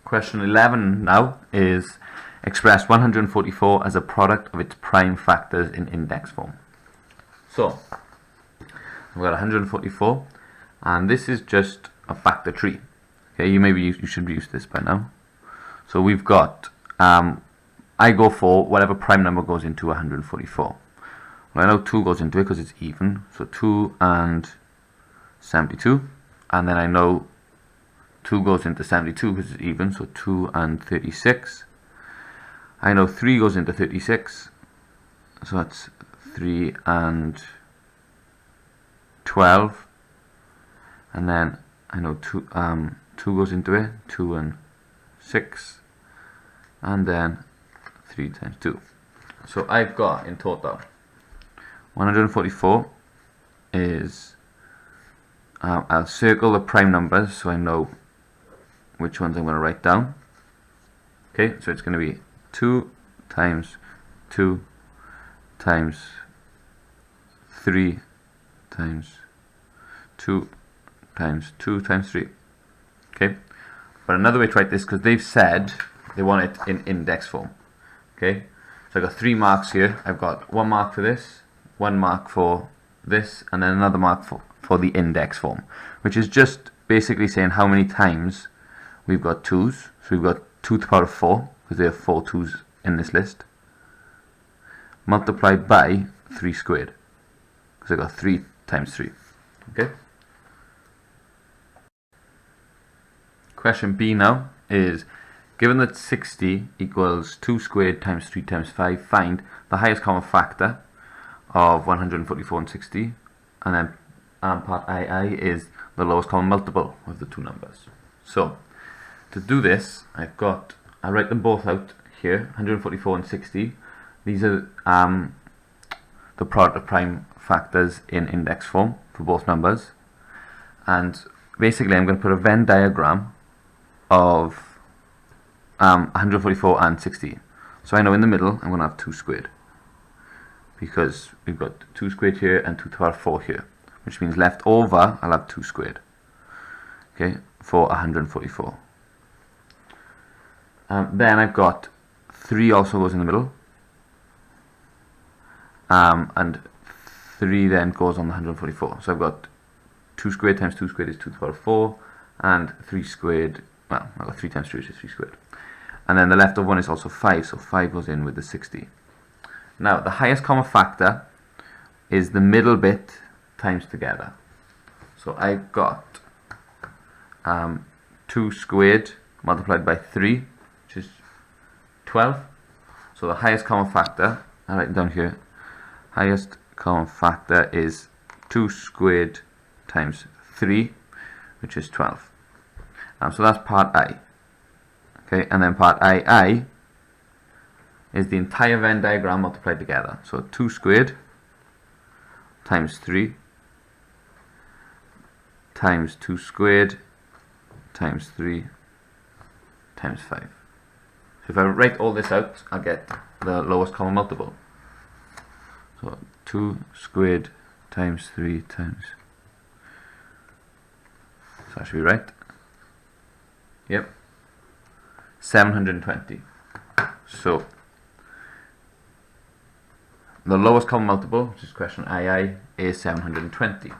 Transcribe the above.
Question 11 now is express 144 as a product of its prime factors in index form. So we've got 144, and this is just a factor tree. Okay, you should be used to this by now. So we've got I go for whatever prime number goes into 144. Well, I know 2 goes into it because it's even, so 2 and 72, and then I know 2 goes into 72 because it's even, so 2 and 36. I know 3 goes into 36, so that's 3 and 12. And then I know 2 goes into it, 2 and 6, and then 3 times 2. So I've got in total 144 is, I'll circle the prime numbers so I know which ones I'm going to write down. Okay, so it's going to be 2 times 2 times 3 times 2 times 2 times 3. Okay, but another way to write this, because they've said they want it in index form. Okay, so I've got 3 marks here. I've got 1 mark for this, 1 mark for this, and then another mark for the index form, which is just basically saying how many times we've got 2's. So we've got 2 to the power of 4, because there are 4 2's in this list, multiplied by 3 squared, because I've got 3 times 3. Okay. Question B now is, given that 60 equals 2 squared times 3 times 5, find the highest common factor of 144 and 60, and then part II is the lowest common multiple of the two numbers. So to do this, I write them both out here, 144 and 60. These are the product of prime factors in index form for both numbers, and basically I'm going to put a Venn diagram of 144 and 60. So I know in the middle I'm going to have 2 squared, because we've got 2 squared here and 2 to the power of 4 here, which means left over I'll have 2 squared, okay, for 144. Then I've got 3 also goes in the middle, and 3 then goes on the 144. So I've got 2 squared times 2 squared is 2 to the power of 4, and 3 squared, well, I've got 3 times 3, which is 3 squared. And then the leftover one is also 5, so 5 goes in with the 60. Now, the highest common factor is the middle bit times together. So I've got 2 squared multiplied by 3, which is 12. So the highest common factor, I'll write it down here, highest common factor is 2 squared times 3, which is 12. So that's part I. Okay, and then part II is the entire Venn diagram multiplied together. So 2 squared times 3 times 2 squared times 3 times 5. So if I write all this out, I'll get the lowest common multiple. So 2 squared times 3 times, so that should be right. Yep, 720. So the lowest common multiple, which is question II, is 720.